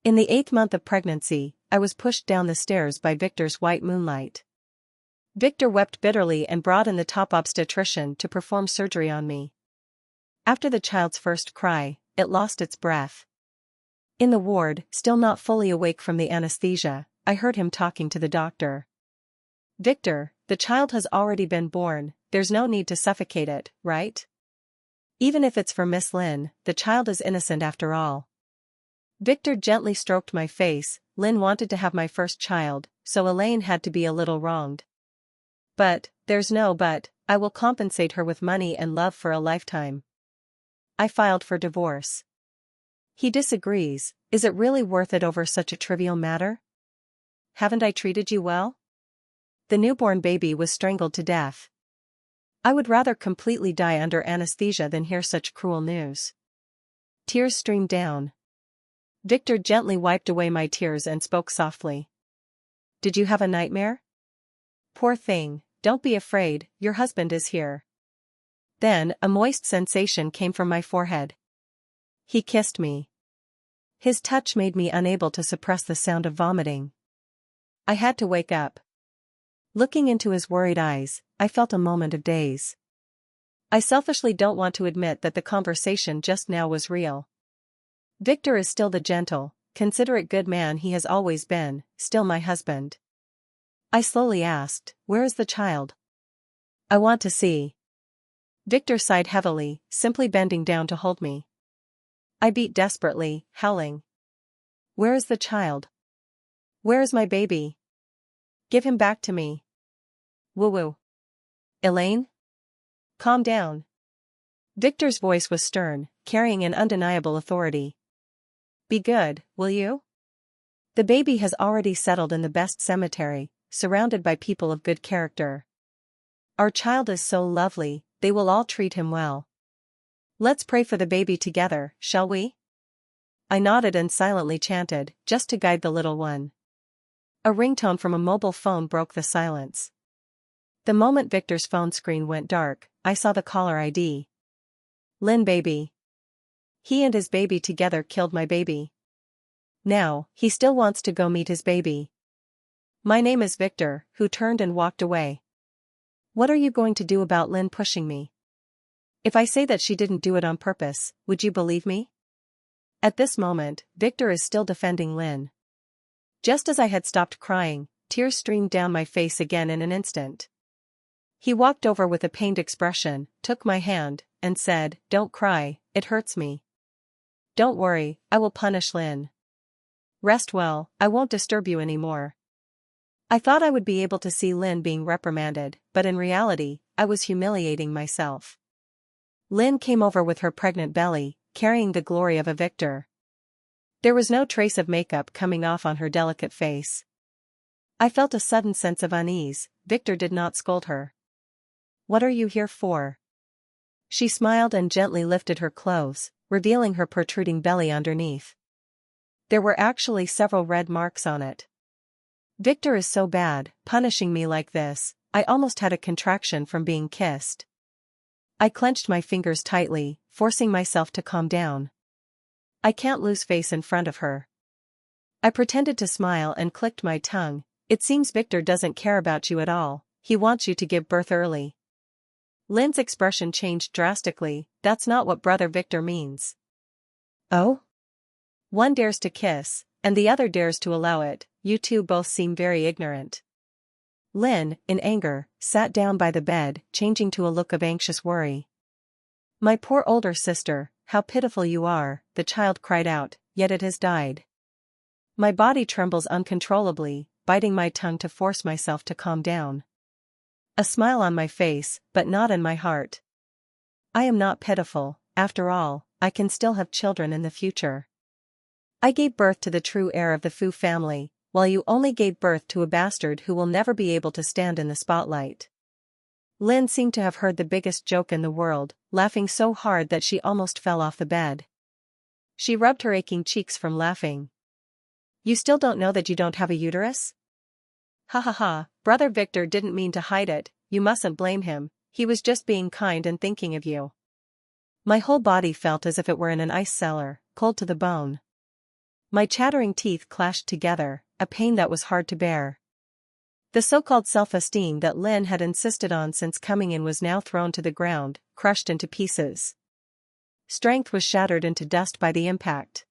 In the 8th month of pregnancy, I was pushed down the stairs by Victor's white moonlight. Victor wept bitterly and brought in the top obstetrician to perform surgery on me. After the child's first cry, it lost its breath. In the ward, still not fully awake from the anesthesia, I heard him talking to the doctor. "Victor, the child has already been born, there's no need to suffocate it, right? Even if it's for Miss Lynn, the child is innocent after all." Victor gently stroked my face. "Lynn wanted to have my first child, so Elaine had to be a little wronged. But, there's no but, I will compensate her with money and love for a lifetime. I filed for divorce." He disagrees. "Is it really worth it over such a trivial matter? Haven't I treated you well? The newborn baby was strangled to death. I would rather completely die under anesthesia than hear such cruel news." Tears streamed down. Victor gently wiped away my tears and spoke softly. "Did you have a nightmare? Poor thing, don't be afraid, your husband is here." Then, a moist sensation came from my forehead. He kissed me. His touch made me unable to suppress the sound of vomiting. I had to wake up. Looking into his worried eyes, I felt a moment of daze. I selfishly don't want to admit that the conversation just now was real. Victor is still the gentle, considerate good man he has always been, still my husband. I slowly asked, "Where is the child?" "I want to see." Victor sighed heavily, simply bending down to hold me. I beat desperately, howling. "Where is the child? Where is my baby? Give him back to me. Woo-woo. Elaine? Calm down." Victor's voice was stern, carrying an undeniable authority. "Be good, will you? The baby has already settled in the best cemetery, surrounded by people of good character. Our child is so lovely, they will all treat him well. Let's pray for the baby together, shall we?" I nodded and silently chanted, just to guide the little one. A ringtone from a mobile phone broke the silence. The moment Victor's phone screen went dark, I saw the caller ID. "Lynn baby. He and his baby together killed my baby. Now, he still wants to go meet his baby. My name is Victor," who turned and walked away. "What are you going to do about Lynn pushing me? If I say that she didn't do it on purpose, would you believe me?" At this moment, Victor is still defending Lynn. Just as I had stopped crying, tears streamed down my face again in an instant. He walked over with a pained expression, took my hand, and said, "Don't cry, it hurts me. Don't worry, I will punish Lynn. Rest well, I won't disturb you anymore." I thought I would be able to see Lynn being reprimanded, but in reality, I was humiliating myself. Lynn came over with her pregnant belly, carrying the glory of a Victor. There was no trace of makeup coming off on her delicate face. I felt a sudden sense of unease. Victor did not scold her. "What are you here for?" She smiled and gently lifted her clothes, revealing her protruding belly underneath. There were actually several red marks on it. "Victor is so bad, punishing me like this. I almost had a contraction from being kissed." I clenched my fingers tightly, forcing myself to calm down. I can't lose face in front of her. I pretended to smile and clicked my tongue. "It seems Victor doesn't care about you at all, he wants you to give birth early." Lynn's expression changed drastically. "That's not what brother Victor means." "Oh? One dares to kiss, and the other dares to allow it. You two both seem very ignorant." Lynn, in anger, sat down by the bed, changing to a look of anxious worry. "My poor older sister, how pitiful you are," the child cried out, "yet it has died." My body trembles uncontrollably, biting my tongue to force myself to calm down. A smile on my face, but not in my heart. I am not pitiful, after all, I can still have children in the future. I gave birth to the true heir of the Fu family, while you only gave birth to a bastard who will never be able to stand in the spotlight. Lynn seemed to have heard the biggest joke in the world, laughing so hard that she almost fell off the bed. She rubbed her aching cheeks from laughing. "You still don't know that you don't have a uterus? Ha ha ha, brother Victor didn't mean to hide it, you mustn't blame him, he was just being kind and thinking of you." My whole body felt as if it were in an ice cellar, cold to the bone. My chattering teeth clashed together, a pain that was hard to bear. The so-called self-esteem that Lynn had insisted on since coming in was now thrown to the ground, crushed into pieces. Strength was shattered into dust by the impact.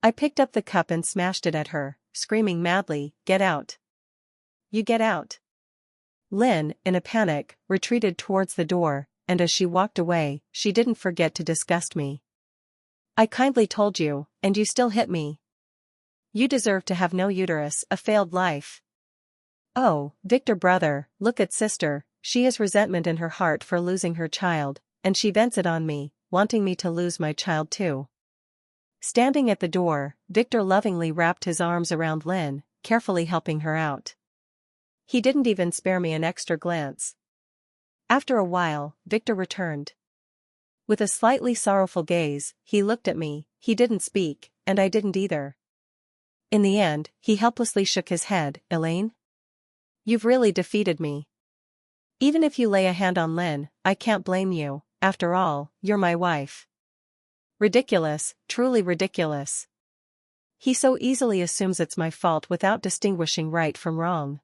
I picked up the cup and smashed it at her, screaming madly, "Get out! You get out!" Lynn, in a panic, retreated towards the door, and as she walked away, she didn't forget to disgust me. "I kindly told you, and you still hit me. You deserve to have no uterus, a failed life." "Oh, Victor brother, look at sister, she has resentment in her heart for losing her child, and she vents it on me, wanting me to lose my child too." Standing at the door, Victor lovingly wrapped his arms around Lynn, carefully helping her out. He didn't even spare me an extra glance. After a while, Victor returned. With a slightly sorrowful gaze, he looked at me, he didn't speak, and I didn't either. In the end, he helplessly shook his head. "Elaine? You've really defeated me. Even if you lay a hand on Lynn, I can't blame you, after all, you're my wife." Ridiculous, truly ridiculous. He so easily assumes it's my fault without distinguishing right from wrong.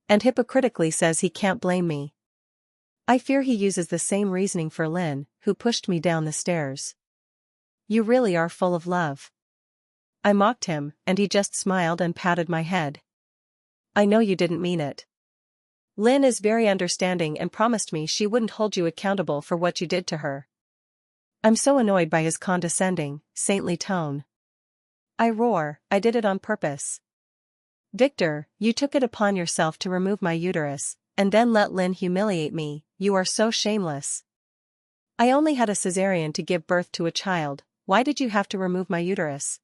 And hypocritically says he can't blame me. I fear he uses the same reasoning for Lynn, who pushed me down the stairs. "You really are full of love." I mocked him, and he just smiled and patted my head. "I know you didn't mean it. Lynn is very understanding and promised me she wouldn't hold you accountable for what you did to her." I'm so annoyed by his condescending, saintly tone. I roar, "I did it on purpose. Victor, you took it upon yourself to remove my uterus, and then let Lynn humiliate me. You are so shameless. I only had a cesarean to give birth to a child, why did you have to remove my uterus?"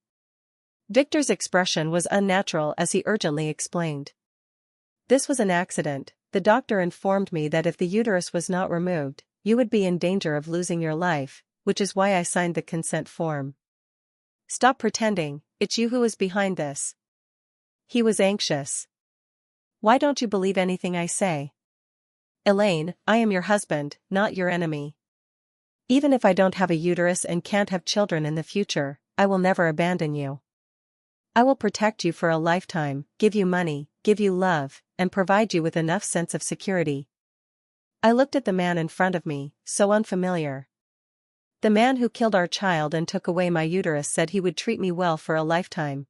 Victor's expression was unnatural as he urgently explained. "This was an accident. The doctor informed me that if the uterus was not removed, you would be in danger of losing your life, which is why I signed the consent form." "Stop pretending, it's you who is behind this." He was anxious. "Why don't you believe anything I say? Elaine, I am your husband, not your enemy. Even if I don't have a uterus and can't have children in the future, I will never abandon you. I will protect you for a lifetime, give you money, give you love, and provide you with enough sense of security." I looked at the man in front of me, so unfamiliar. The man who killed our child and took away my uterus said he would treat me well for a lifetime.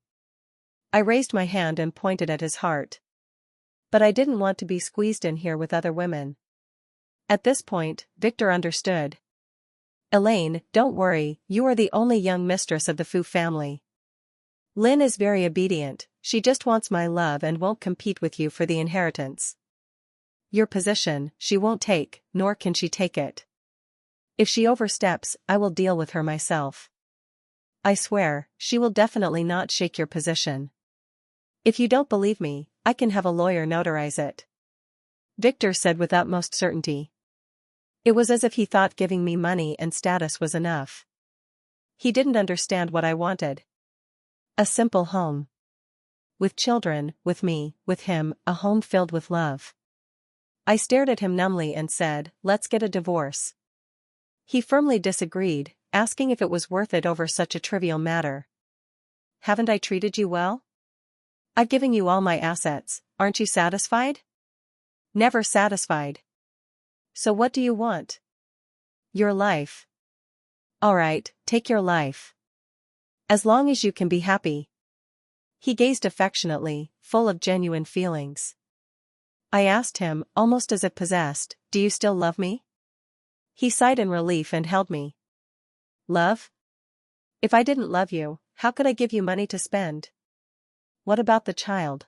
I raised my hand and pointed at his heart. But I didn't want to be squeezed in here with other women. At this point, Victor understood. "Elaine, don't worry, you are the only young mistress of the Fu family. Lynn is very obedient, she just wants my love and won't compete with you for the inheritance. Your position, she won't take, nor can she take it. If she oversteps, I will deal with her myself. I swear, she will definitely not shake your position. If you don't believe me, I can have a lawyer notarize it," Victor said with utmost certainty. It was as if he thought giving me money and status was enough. He didn't understand what I wanted. A simple home. With children, with me, with him, a home filled with love. I stared at him numbly and said, "Let's get a divorce." He firmly disagreed, asking if it was worth it over such a trivial matter. "Haven't I treated you well? I've given you all my assets, aren't you satisfied?" "Never satisfied. So what do you want?" "Your life." "All right, take your life. As long as you can be happy." He gazed affectionately, full of genuine feelings. I asked him, almost as if possessed, "Do you still love me?" He sighed in relief and held me. "Love? If I didn't love you, how could I give you money to spend?" "What about the child?"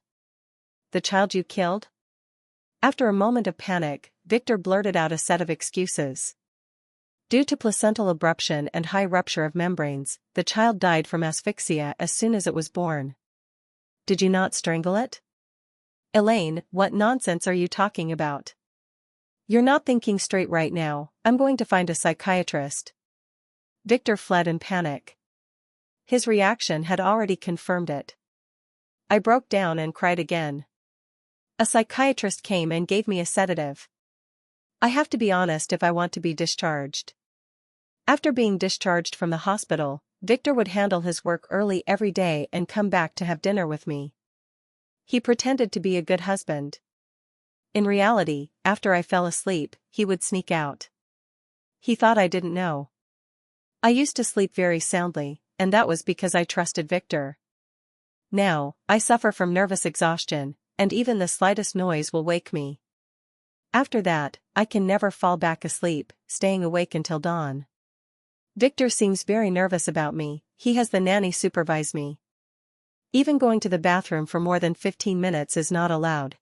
"The child you killed?" After a moment of panic, Victor blurted out a set of excuses. Due to placental abruption and high rupture of membranes, the child died from asphyxia as soon as it was born. "Did you not strangle it?" "Elaine, what nonsense are you talking about? You're not thinking straight right now, I'm going to find a psychiatrist." Victor fled in panic. His reaction had already confirmed it. I broke down and cried again. A psychiatrist came and gave me a sedative. I have to be honest if I want to be discharged. After being discharged from the hospital, Victor would handle his work early every day and come back to have dinner with me. He pretended to be a good husband. In reality, after I fell asleep, he would sneak out. He thought I didn't know. I used to sleep very soundly, and that was because I trusted Victor. Now, I suffer from nervous exhaustion, and even the slightest noise will wake me. After that, I can never fall back asleep, staying awake until dawn. Victor seems very nervous about me. He has the nanny supervise me. Even going to the bathroom for more than 15 minutes is not allowed.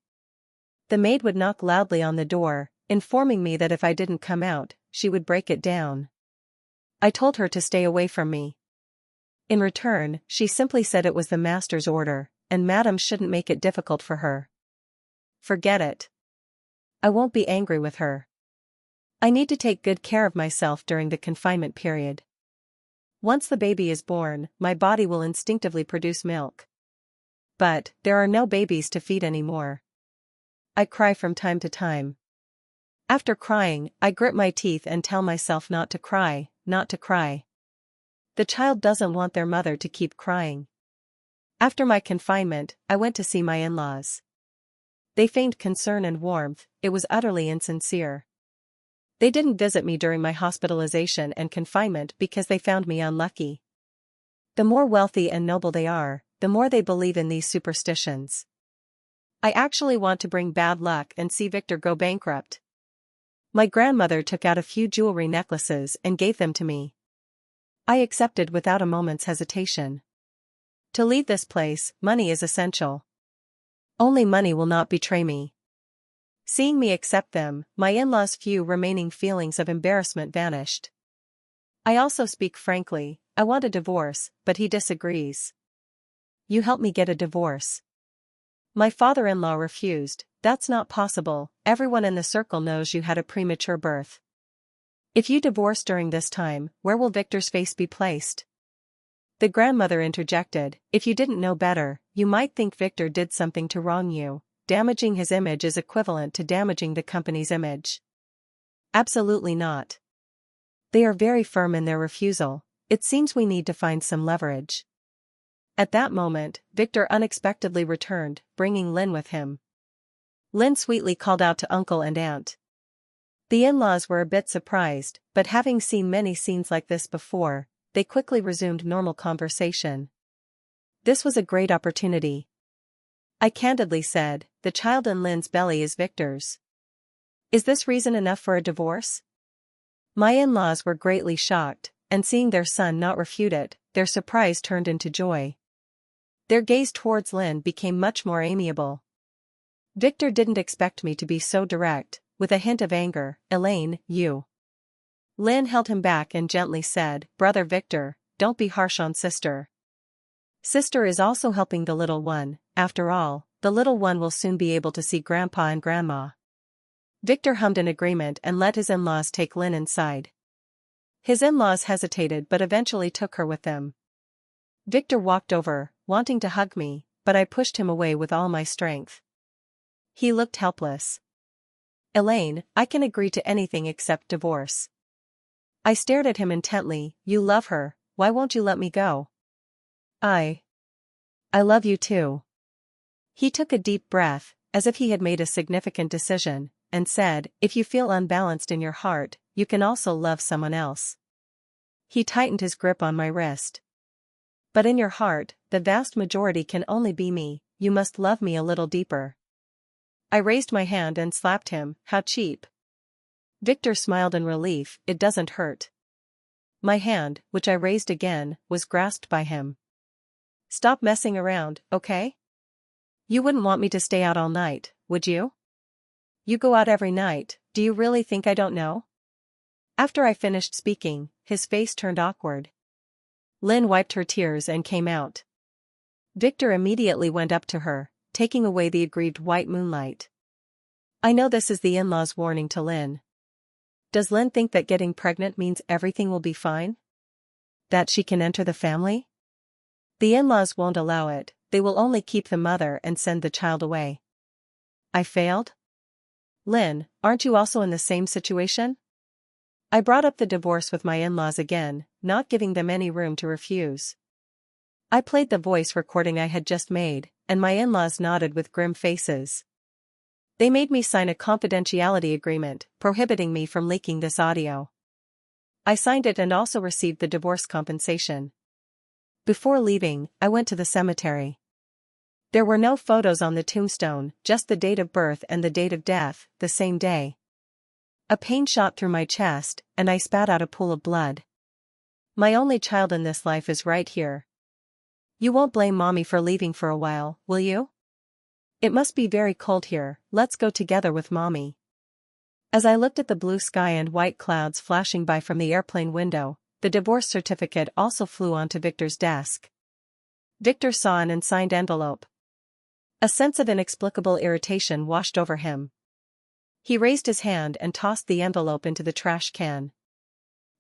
The maid would knock loudly on the door, informing me that if I didn't come out, she would break it down. I told her to stay away from me. In return, she simply said it was the master's order, and madam shouldn't make it difficult for her. Forget it. I won't be angry with her. I need to take good care of myself during the confinement period. Once the baby is born, my body will instinctively produce milk. But, there are no babies to feed anymore. I cry from time to time. After crying, I grit my teeth and tell myself not to cry, not to cry. The child doesn't want their mother to keep crying. After my confinement, I went to see my in-laws. They feigned concern and warmth. It was utterly insincere. They didn't visit me during my hospitalization and confinement because they found me unlucky. The more wealthy and noble they are, the more they believe in these superstitions. I actually want to bring bad luck and see Victor go bankrupt. My grandmother took out a few jewelry necklaces and gave them to me. I accepted without a moment's hesitation. To leave this place, money is essential. Only money will not betray me. Seeing me accept them, my in-laws' few remaining feelings of embarrassment vanished. I also speak frankly. I want a divorce, but he disagrees. You help me get a divorce. My father-in-law refused. That's not possible. Everyone in the circle knows you had a premature birth. If you divorce during this time, where will Victor's face be placed? The grandmother interjected, if you didn't know better, you might think Victor did something to wrong you. Damaging his image is equivalent to damaging the company's image. Absolutely not. They are very firm in their refusal. It seems we need to find some leverage. At that moment, Victor unexpectedly returned, bringing Lynn with him. Lynn sweetly called out to uncle and aunt. The in-laws were a bit surprised, but having seen many scenes like this before, they quickly resumed normal conversation. This was a great opportunity. I candidly said, the child in Lynn's belly is Victor's. Is this reason enough for a divorce? My in-laws were greatly shocked, and seeing their son not refute it, their surprise turned into joy. Their gaze towards Lynn became much more amiable. Victor didn't expect me to be so direct, with a hint of anger. Elaine, you. Lynn held him back and gently said, Brother Victor, don't be harsh on sister. Sister is also helping the little one. After all, the little one will soon be able to see Grandpa and Grandma. Victor hummed in agreement and let his in-laws take Lynn inside. His in-laws hesitated but eventually took her with them. Victor walked over, wanting to hug me, but I pushed him away with all my strength. He looked helpless. Elaine, I can agree to anything except divorce. I stared at him intently. You love her, why won't you let me go? I love you too. He took a deep breath, as if he had made a significant decision, and said, if you feel unbalanced in your heart, you can also love someone else. He tightened his grip on my wrist. But in your heart, the vast majority can only be me. You must love me a little deeper. I raised my hand and slapped him. How cheap. Victor smiled in relief. It doesn't hurt. My hand, which I raised again, was grasped by him. Stop messing around, okay? You wouldn't want me to stay out all night, would you? You go out every night, do you really think I don't know? After I finished speaking, his face turned awkward. Lynn wiped her tears and came out. Victor immediately went up to her, taking away the aggrieved white moonlight. I know this is the in-laws' warning to Lynn. Does Lynn think that getting pregnant means everything will be fine? That she can enter the family? The in-laws won't allow it. They will only keep the mother and send the child away. I failed? Lynn, aren't you also in the same situation? I brought up the divorce with my in-laws again, not giving them any room to refuse. I played the voice recording I had just made, and my in-laws nodded with grim faces. They made me sign a confidentiality agreement, prohibiting me from leaking this audio. I signed it and also received the divorce compensation. Before leaving, I went to the cemetery. There were no photos on the tombstone, just the date of birth and the date of death, the same day. A pain shot through my chest, and I spat out a pool of blood. My only child in this life is right here. You won't blame Mommy for leaving for a while, will you? It must be very cold here, let's go together with Mommy. As I looked at the blue sky and white clouds flashing by from the airplane window, the divorce certificate also flew onto Victor's desk. Victor saw an unsigned envelope. A sense of inexplicable irritation washed over him. He raised his hand and tossed the envelope into the trash can.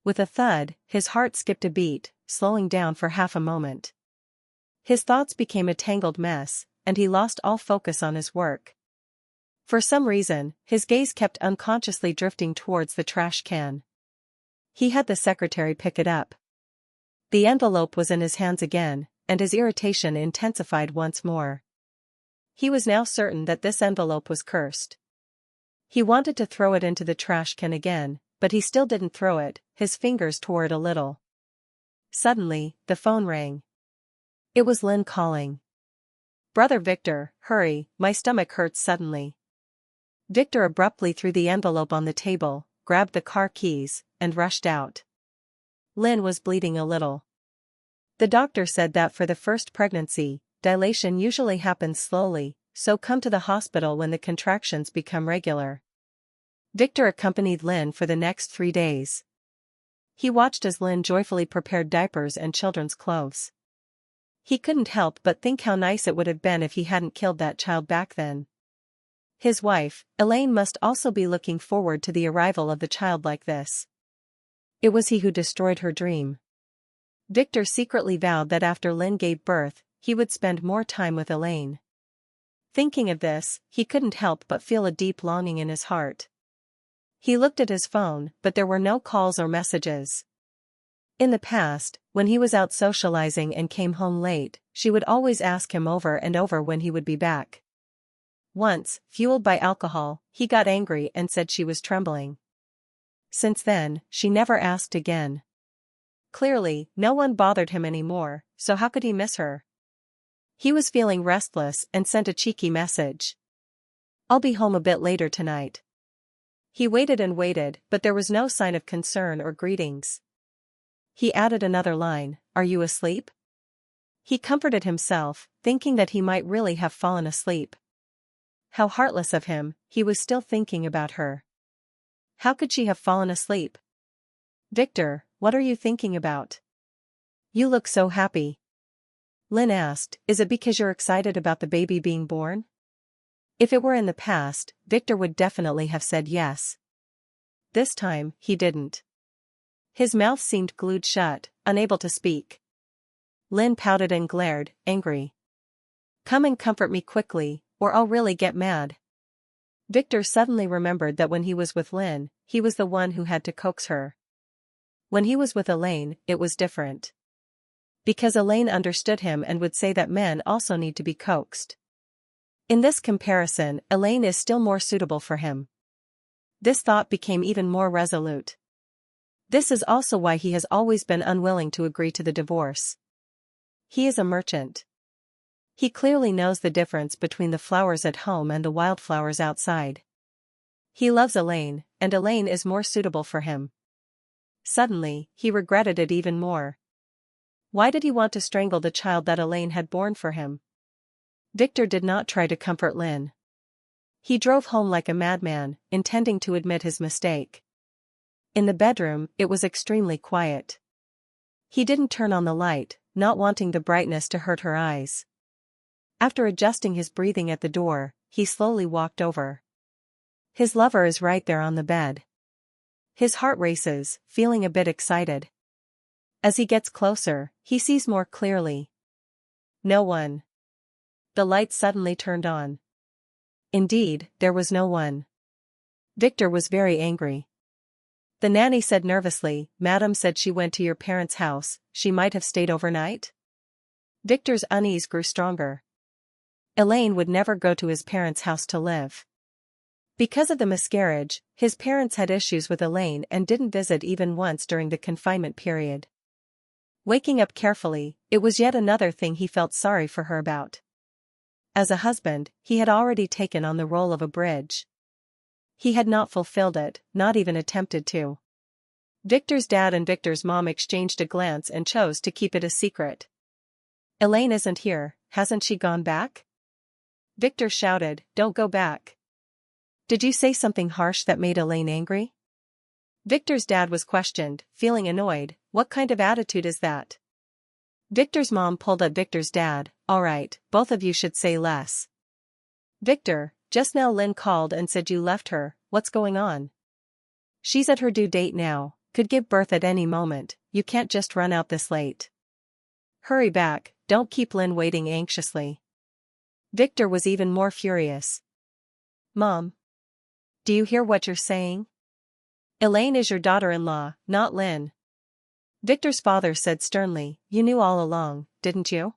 With a thud, his heart skipped a beat, slowing down for half a moment. His thoughts became a tangled mess, and he lost all focus on his work. For some reason, his gaze kept unconsciously drifting towards the trash can. He had the secretary pick it up. The envelope was in his hands again, and his irritation intensified once more. He was now certain that this envelope was cursed. He wanted to throw it into the trash can again, but he still didn't throw it, his fingers tore it a little. Suddenly, the phone rang. It was Lynn calling. "Brother Victor, hurry, my stomach hurts suddenly." Victor abruptly threw the envelope on the table, grabbed the car keys, and rushed out. Lynn was bleeding a little. The doctor said that for the first pregnancy, dilation usually happens slowly, so come to the hospital when the contractions become regular. Victor accompanied Lynn for the next 3 days. He watched as Lynn joyfully prepared diapers and children's clothes. He couldn't help but think how nice it would have been if he hadn't killed that child back then. His wife, Elaine, must also be looking forward to the arrival of the child like this. It was he who destroyed her dream. Victor secretly vowed that after Lynn gave birth, he would spend more time with Elaine. Thinking of this, he couldn't help but feel a deep longing in his heart. He looked at his phone, but there were no calls or messages. In the past, when he was out socializing and came home late, she would always ask him over and over when he would be back. Once, fueled by alcohol, he got angry and said she was trembling. Since then, she never asked again. Clearly, no one bothered him anymore, so how could he miss her? He was feeling restless and sent a cheeky message. "I'll be home a bit later tonight." He waited and waited, but there was no sign of concern or greetings. He added another line, "Are you asleep?" He comforted himself, thinking that he might really have fallen asleep. How heartless of him, he was still thinking about her. How could she have fallen asleep? "Victor, what are you thinking about? You look so happy." Lynn asked, "Is it because you're excited about the baby being born?" If it were in the past, Victor would definitely have said yes. This time, he didn't. His mouth seemed glued shut, unable to speak. Lynn pouted and glared, angry. "Come and comfort me quickly, or I'll really get mad." Victor suddenly remembered that when he was with Lynn, he was the one who had to coax her. When he was with Elaine, it was different. Because Elaine understood him and would say that men also need to be coaxed. In this comparison, Elaine is still more suitable for him. This thought became even more resolute. This is also why he has always been unwilling to agree to the divorce. He is a merchant. He clearly knows the difference between the flowers at home and the wildflowers outside. He loves Elaine, and Elaine is more suitable for him. Suddenly, he regretted it even more. Why did he want to strangle the child that Elaine had born for him? Victor did not try to comfort Lynn. He drove home like a madman, intending to admit his mistake. In the bedroom, it was extremely quiet. He didn't turn on the light, not wanting the brightness to hurt her eyes. After adjusting his breathing at the door, he slowly walked over. His lover is right there on the bed. His heart races, feeling a bit excited. As he gets closer, he sees more clearly. No one. The light suddenly turned on. Indeed, there was no one. Victor was very angry. The nanny said nervously. Madam said she went to your parents' house, she might have stayed overnight? Victor's unease grew stronger. Elaine would never go to his parents' house to live. Because of the miscarriage, his parents had issues with Elaine and didn't visit even once during the confinement period. Waking up carefully, it was yet another thing he felt sorry for her about. As a husband, he had already taken on the role of a bridge. He had not fulfilled it, not even attempted to. Victor's dad and Victor's mom exchanged a glance and chose to keep it a secret. Elaine isn't here, hasn't she gone back? Victor shouted, don't go back. Did you say something harsh that made Elaine angry? Victor's dad was questioned, feeling annoyed. What kind of attitude is that? Victor's mom pulled at Victor's dad. All right, both of you should say less. Victor, just now Lynn called and said you left her, what's going on? She's at her due date now, could give birth at any moment, you can't just run out this late. Hurry back, don't keep Lynn waiting anxiously. Victor was even more furious. Mom. Do you hear what you're saying? Elaine is your daughter-in-law, not Lynn. Victor's father said sternly, you knew all along, didn't you?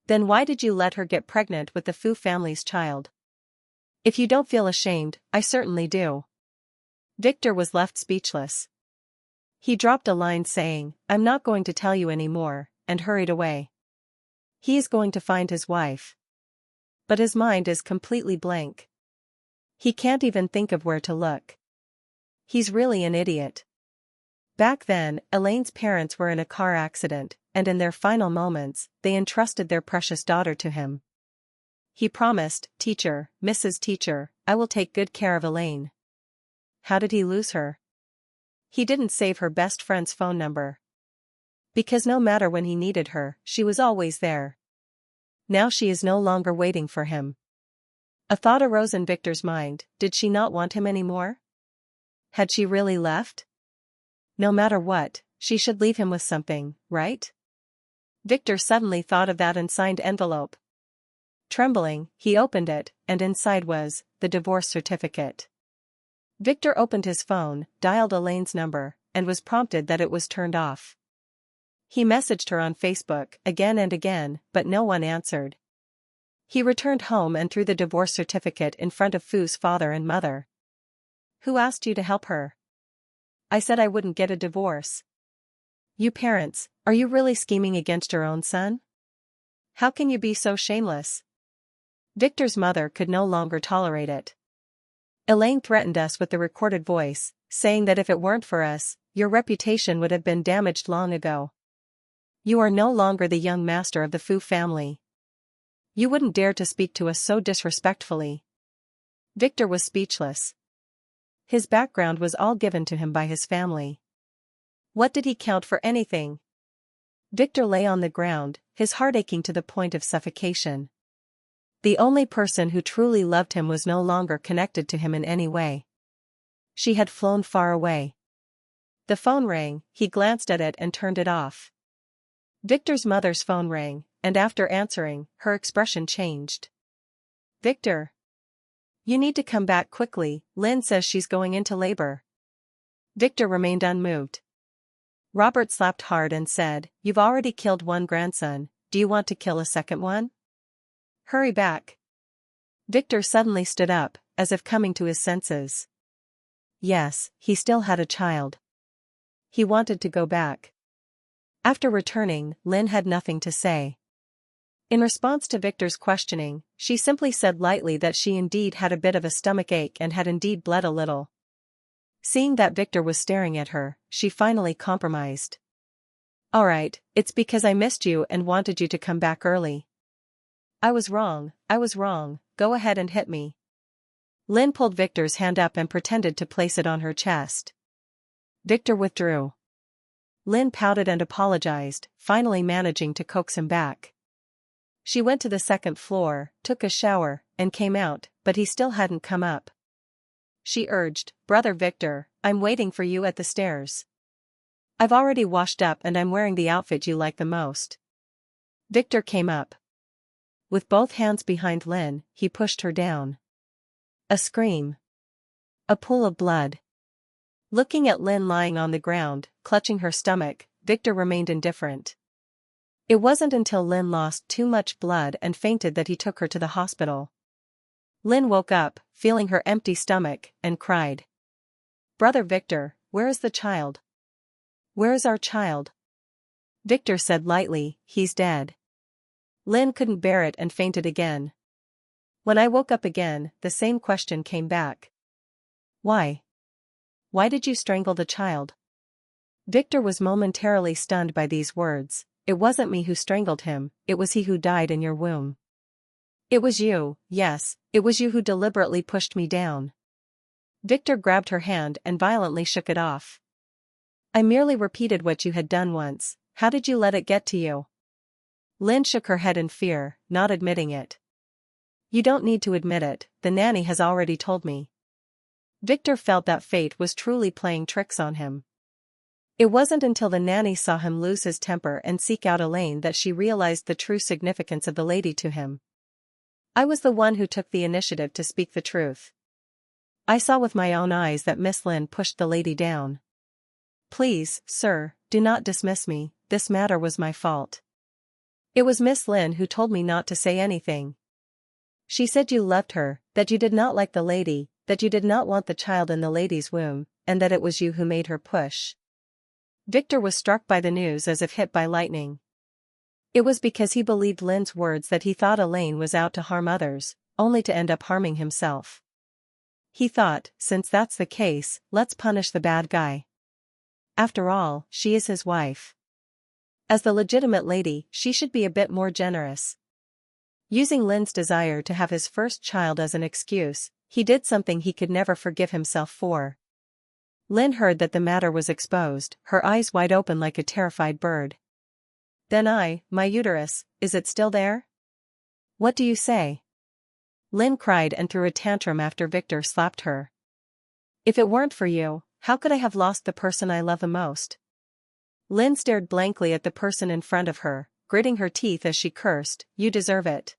Then why did you let her get pregnant with the Fu family's child? If you don't feel ashamed, I certainly do. Victor was left speechless. He dropped a line saying, I'm not going to tell you anymore, and hurried away. He is going to find his wife. But his mind is completely blank. He can't even think of where to look. He's really an idiot. Back then, Elaine's parents were in a car accident, and in their final moments, they entrusted their precious daughter to him. He promised, Teacher, Mrs. Teacher, I will take good care of Elaine. How did he lose her? He didn't save her best friend's phone number. Because no matter when he needed her, she was always there. Now she is no longer waiting for him. A thought arose in Victor's mind, did she not want him anymore? Had she really left? No matter what, she should leave him with something, right? Victor suddenly thought of that unsigned envelope. Trembling, he opened it, and inside was the divorce certificate. Victor opened his phone, dialed Elaine's number, and was prompted that it was turned off. He messaged her on Facebook again and again, but no one answered. He returned home and threw the divorce certificate in front of Fu's father and mother. Who asked you to help her? I said I wouldn't get a divorce. You parents, are you really scheming against your own son? How can you be so shameless? Victor's mother could no longer tolerate it. Elaine threatened us with the recorded voice, saying that if it weren't for us, your reputation would have been damaged long ago. You are no longer the young master of the Fu family. You wouldn't dare to speak to us so disrespectfully. Victor was speechless. His background was all given to him by his family. What did he count for anything? Victor lay on the ground, his heart aching to the point of suffocation. The only person who truly loved him was no longer connected to him in any way. She had flown far away. The phone rang, he glanced at it and turned it off. Victor's mother's phone rang, and after answering, her expression changed. Victor. You need to come back quickly, Lynn says she's going into labor. Victor remained unmoved. Robert slapped hard and said, You've already killed one grandson, do you want to kill a second one? Hurry back. Victor suddenly stood up, as if coming to his senses. Yes, he still had a child. He wanted to go back. After returning, Lynn had nothing to say. In response to Victor's questioning, she simply said lightly that she indeed had a bit of a stomach ache and had indeed bled a little. Seeing that Victor was staring at her, she finally compromised. All right, it's because I missed you and wanted you to come back early. I was wrong, go ahead and hit me. Lynn pulled Victor's hand up and pretended to place it on her chest. Victor withdrew. Lynn pouted and apologized, finally managing to coax him back. She went to the second floor, took a shower, and came out, but he still hadn't come up. She urged, Brother Victor, I'm waiting for you at the stairs. I've already washed up and I'm wearing the outfit you like the most. Victor came up. With both hands behind Lynn, he pushed her down. A scream. A pool of blood. Looking at Lynn lying on the ground, clutching her stomach, Victor remained indifferent. It wasn't until Lynn lost too much blood and fainted that he took her to the hospital. Lynn woke up, feeling her empty stomach, and cried. "Brother Victor, where is the child? Where is our child?" Victor said lightly, "He's dead." Lynn couldn't bear it and fainted again. When I woke up again, the same question came back. "Why? Why did you strangle the child?" Victor was momentarily stunned by these words. "It wasn't me who strangled him, it was he who died in your womb." "It was you, yes, it was you who deliberately pushed me down." Victor grabbed her hand and violently shook it off. "I merely repeated what you had done once, how did you let it get to you?" Lynn shook her head in fear, not admitting it. "You don't need to admit it, the nanny has already told me." Victor felt that fate was truly playing tricks on him. It wasn't until the nanny saw him lose his temper and seek out Elaine that she realized the true significance of the lady to him. "I was the one who took the initiative to speak the truth. I saw with my own eyes that Miss Lynn pushed the lady down. Please, sir, do not dismiss me, this matter was my fault. It was Miss Lynn who told me not to say anything. She said you loved her, that you did not like the lady, that you did not want the child in the lady's womb, and that it was you who made her push." Victor was struck by the news as if hit by lightning. It was because he believed Lynn's words that he thought Elaine was out to harm others, only to end up harming himself. He thought, since that's the case, let's punish the bad guy. After all, she is his wife. As the legitimate lady, she should be a bit more generous. Using Lynn's desire to have his first child as an excuse, he did something he could never forgive himself for. Lynn heard that the matter was exposed, her eyes wide open like a terrified bird. "Then my uterus, is it still there? What do you say?" Lynn cried and threw a tantrum after Victor slapped her. "If it weren't for you, how could I have lost the person I love the most?" Lynn stared blankly at the person in front of her, gritting her teeth as she cursed, "You deserve it.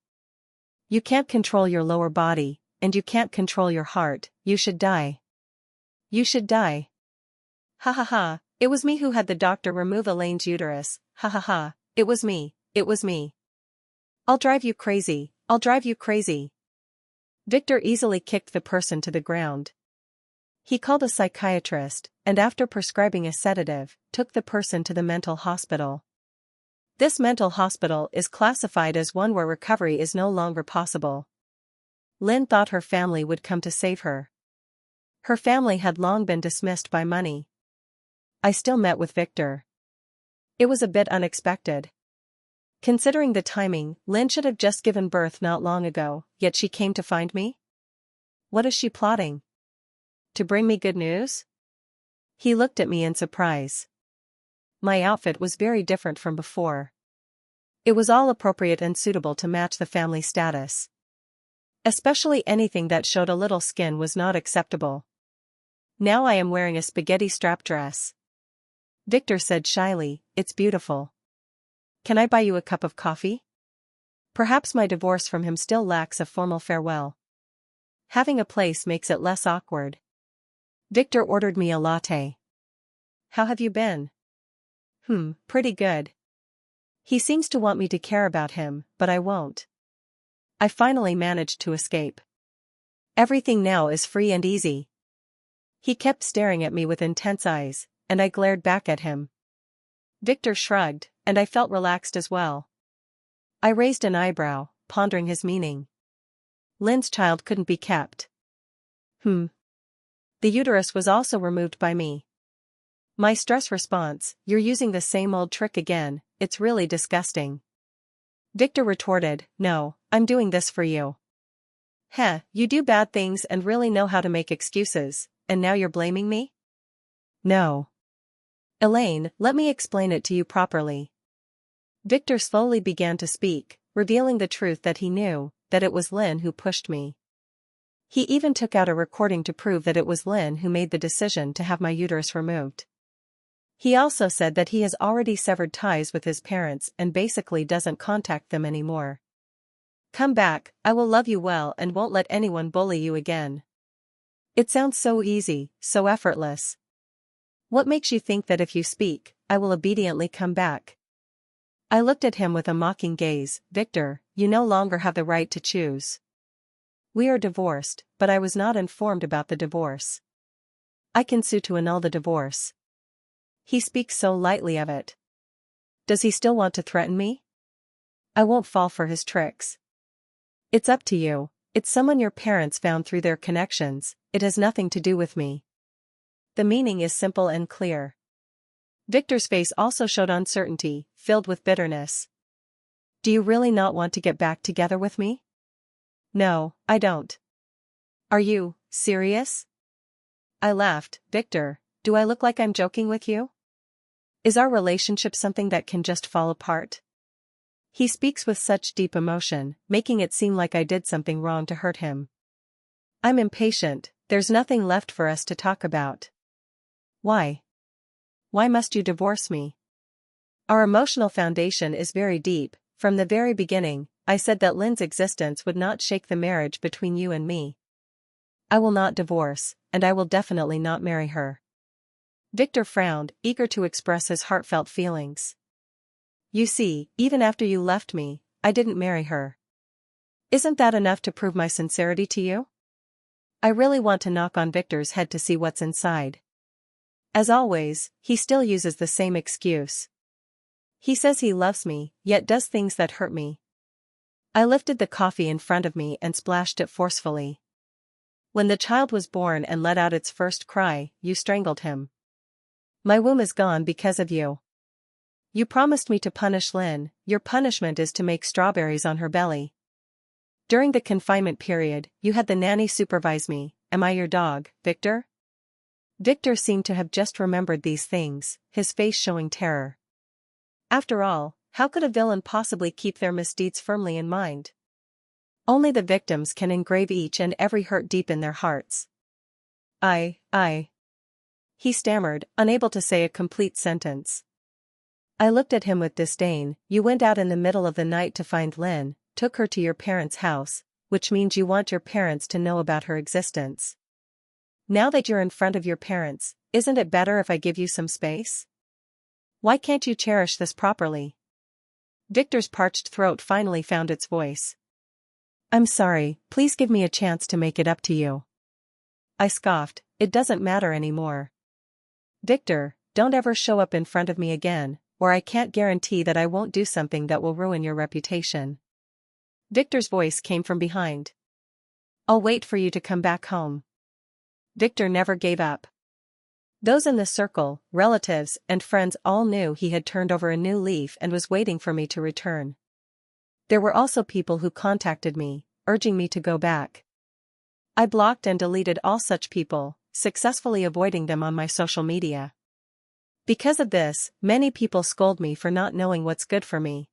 You can't control your lower body, and you can't control your heart, you should die. You should die. Ha ha ha, it was me who had the doctor remove Elaine's uterus, ha ha ha, it was me, it was me. I'll drive you crazy, I'll drive you crazy." Victor easily kicked the person to the ground. He called a psychiatrist, and after prescribing a sedative, took the person to the mental hospital. This mental hospital is classified as one where recovery is no longer possible. Lynn thought her family would come to save her. Her family had long been dismissed by money. I still met with Victor. It was a bit unexpected. Considering the timing, Lynn should have just given birth not long ago, yet she came to find me? What is she plotting? To bring me good news? He looked at me in surprise. My outfit was very different from before. It was all appropriate and suitable to match the family status. Especially anything that showed a little skin was not acceptable. Now I am wearing a spaghetti strap dress. Victor said shyly, "It's beautiful. Can I buy you a cup of coffee?" Perhaps my divorce from him still lacks a formal farewell. Having a place makes it less awkward. Victor ordered me a latte. "How have you been?" Pretty good. He seems to want me to care about him, but I won't. I finally managed to escape. Everything now is free and easy." He kept staring at me with intense eyes, and I glared back at him. Victor shrugged, and I felt relaxed as well. I raised an eyebrow, pondering his meaning. Lynn's child couldn't be kept. The uterus was also removed by me. My stress response, "You're using the same old trick again, it's really disgusting." Victor retorted, "No, I'm doing this for you." "Heh, you do bad things and really know how to make excuses, and now you're blaming me?" "No. Elaine, let me explain it to you properly." Victor slowly began to speak, revealing the truth that he knew, that it was Lynn who pushed me. He even took out a recording to prove that it was Lynn who made the decision to have my uterus removed. He also said that he has already severed ties with his parents and basically doesn't contact them anymore. "Come back, I will love you well and won't let anyone bully you again." It sounds so easy, so effortless. What makes you think that if you speak, I will obediently come back? I looked at him with a mocking gaze. Victor, you no longer have the right to choose. We are divorced, but I was not informed about the divorce. I can sue to annul the divorce. He speaks so lightly of it. Does he still want to threaten me? I won't fall for his tricks. It's up to you. It's someone your parents found through their connections. It has nothing to do with me. The meaning is simple and clear. Victor's face also showed uncertainty, filled with bitterness. Do you really not want to get back together with me? No, I don't. Are you serious? I laughed. Victor, do I look like I'm joking with you? Is our relationship something that can just fall apart? He speaks with such deep emotion, making it seem like I did something wrong to hurt him. I'm impatient. There's nothing left for us to talk about. Why? Why must you divorce me? Our emotional foundation is very deep. From the very beginning, I said that Lynn's existence would not shake the marriage between you and me. I will not divorce, and I will definitely not marry her. Victor frowned, eager to express his heartfelt feelings. You see, even after you left me, I didn't marry her. Isn't that enough to prove my sincerity to you? I really want to knock on Victor's head to see what's inside. As always, he still uses the same excuse. He says he loves me, yet does things that hurt me. I lifted the coffee in front of me and splashed it forcefully. When the child was born and let out its first cry, you strangled him. My womb is gone because of you. You promised me to punish Lynn. Your punishment is to make strawberries on her belly. During the confinement period, you had the nanny supervise me. Am I your dog, Victor? Victor seemed to have just remembered these things, his face showing terror. After all, how could a villain possibly keep their misdeeds firmly in mind? Only the victims can engrave each and every hurt deep in their hearts. He stammered, unable to say a complete sentence. I looked at him with disdain. You went out in the middle of the night to find Lynn, took her to your parents' house, which means you want your parents to know about her existence. Now that you're in front of your parents, isn't it better if I give you some space? Why can't you cherish this properly? Victor's parched throat finally found its voice. I'm sorry, please give me a chance to make it up to you. I scoffed. It doesn't matter anymore. Victor, don't ever show up in front of me again, or I can't guarantee that I won't do something that will ruin your reputation. Victor's voice came from behind. I'll wait for you to come back home. Victor never gave up. Those in the circle, relatives and friends all knew he had turned over a new leaf and was waiting for me to return. There were also people who contacted me, urging me to go back. I blocked and deleted all such people, successfully avoiding them on my social media. Because of this, many people scold me for not knowing what's good for me.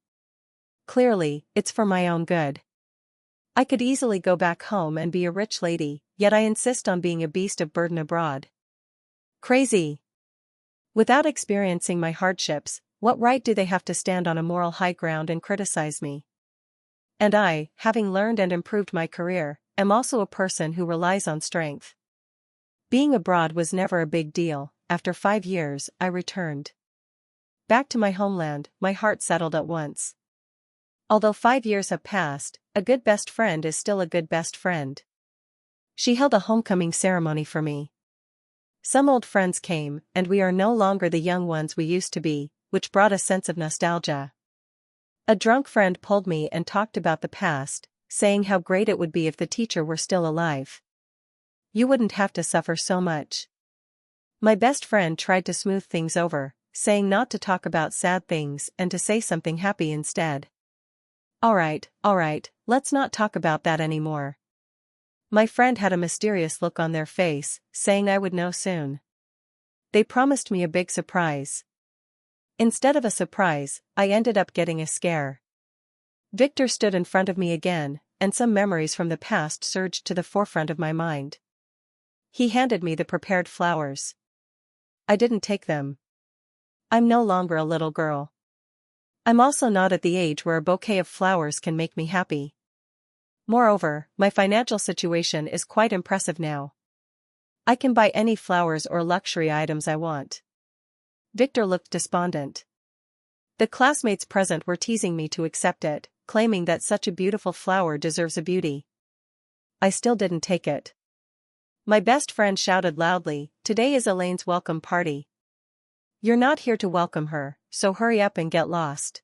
Clearly, it's for my own good. I could easily go back home and be a rich lady, yet I insist on being a beast of burden abroad. Crazy. Without experiencing my hardships, what right do they have to stand on a moral high ground and criticize me? And I, having learned and improved my career, am also a person who relies on strength. Being abroad was never a big deal. After 5 years, I returned. Back to my homeland, my heart settled at once. Although 5 years have passed, a good best friend is still a good best friend. She held a homecoming ceremony for me. Some old friends came, and we are no longer the young ones we used to be, which brought a sense of nostalgia. A drunk friend pulled me and talked about the past, saying how great it would be if the teacher were still alive. You wouldn't have to suffer so much. My best friend tried to smooth things over, saying not to talk about sad things and to say something happy instead. All right, let's not talk about that anymore. My friend had a mysterious look on their face, saying I would know soon. They promised me a big surprise. Instead of a surprise, I ended up getting a scare. Victor stood in front of me again, and some memories from the past surged to the forefront of my mind. He handed me the prepared flowers. I didn't take them. I'm no longer a little girl. I'm also not at the age where a bouquet of flowers can make me happy. Moreover, my financial situation is quite impressive now. I can buy any flowers or luxury items I want. Victor looked despondent. The classmates present were teasing me to accept it, claiming that such a beautiful flower deserves a beauty. I still didn't take it. My best friend shouted loudly, "Today is Elaine's welcome party. You're not here to welcome her, so hurry up and get lost."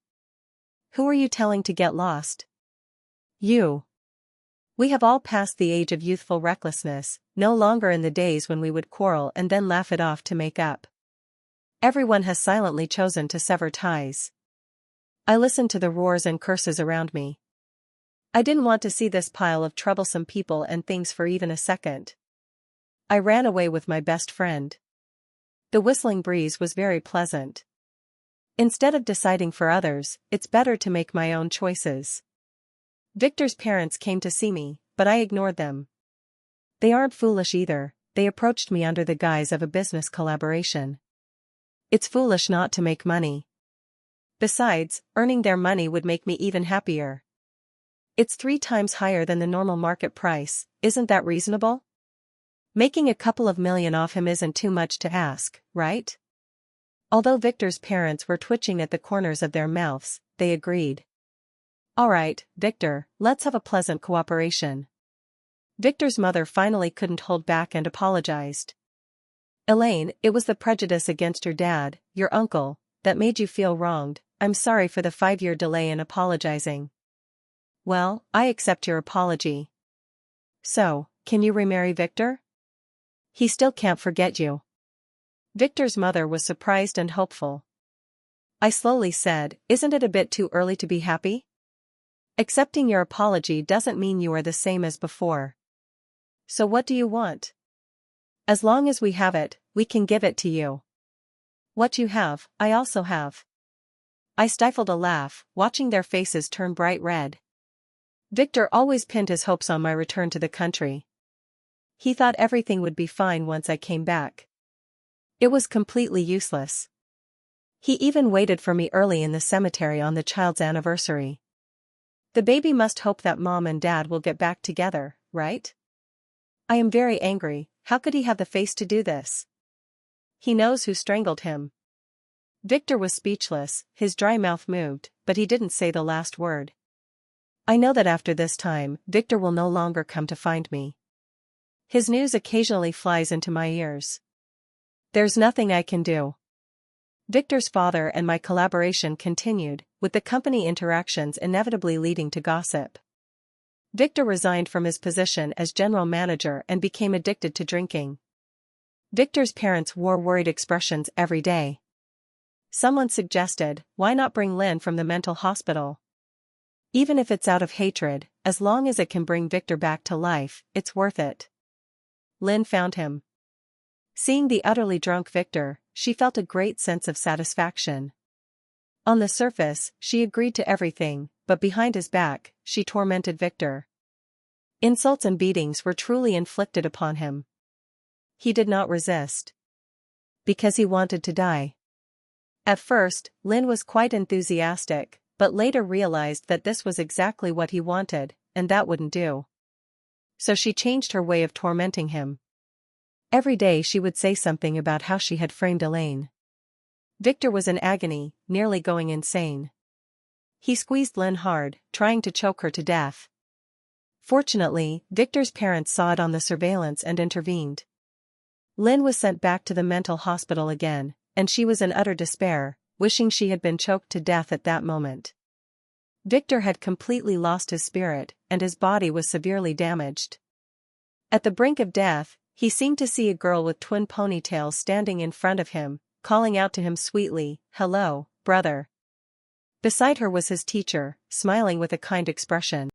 Who are you telling to get lost? You. We have all passed the age of youthful recklessness, no longer in the days when we would quarrel and then laugh it off to make up. Everyone has silently chosen to sever ties. I listened to the roars and curses around me. I didn't want to see this pile of troublesome people and things for even a second. I ran away with my best friend. The whistling breeze was very pleasant. Instead of deciding for others, it's better to make my own choices. Victor's parents came to see me, but I ignored them. They aren't foolish either, they approached me under the guise of a business collaboration. It's foolish not to make money. Besides, earning their money would make me even happier. It's 3 times higher than the normal market price, isn't that reasonable? Making a couple of million off him isn't too much to ask, right? Although Victor's parents were twitching at the corners of their mouths, they agreed. All right, Victor, let's have a pleasant cooperation. Victor's mother finally couldn't hold back and apologized. Elaine, it was the prejudice against your dad, your uncle, that made you feel wronged. I'm sorry for the 5-year delay in apologizing. Well, I accept your apology. So, can you remarry Victor? He still can't forget you. Victor's mother was surprised and hopeful. I slowly said, isn't it a bit too early to be happy? Accepting your apology doesn't mean you are the same as before. So what do you want? As long as we have it, we can give it to you. What you have, I also have. I stifled a laugh, watching their faces turn bright red. Victor always pinned his hopes on my return to the country. He thought everything would be fine once I came back. It was completely useless. He even waited for me early in the cemetery on the child's anniversary. The baby must hope that mom and dad will get back together, right? I am very angry. How could he have the face to do this? He knows who strangled him. Victor was speechless, his dry mouth moved, but he didn't say the last word. I know that after this time, Victor will no longer come to find me. His news occasionally flies into my ears. There's nothing I can do. Victor's father and my collaboration continued, with the company interactions inevitably leading to gossip. Victor resigned from his position as general manager and became addicted to drinking. Victor's parents wore worried expressions every day. Someone suggested, why not bring Lynn from the mental hospital? Even if it's out of hatred, as long as it can bring Victor back to life, it's worth it. Lynn found him. Seeing the utterly drunk Victor, she felt a great sense of satisfaction. On the surface, she agreed to everything, but behind his back, she tormented Victor. Insults and beatings were truly inflicted upon him. He did not resist. Because he wanted to die. At first, Lynn was quite enthusiastic, but later realized that this was exactly what he wanted, and that wouldn't do. So she changed her way of tormenting him. Every day she would say something about how she had framed Elaine. Victor was in agony, nearly going insane. He squeezed Lynn hard, trying to choke her to death. Fortunately, Victor's parents saw it on the surveillance and intervened. Lynn was sent back to the mental hospital again, and she was in utter despair, wishing she had been choked to death at that moment. Victor had completely lost his spirit, and his body was severely damaged. At the brink of death, he seemed to see a girl with twin ponytails standing in front of him, calling out to him sweetly, "Hello, brother." Beside her was his teacher, smiling with a kind expression.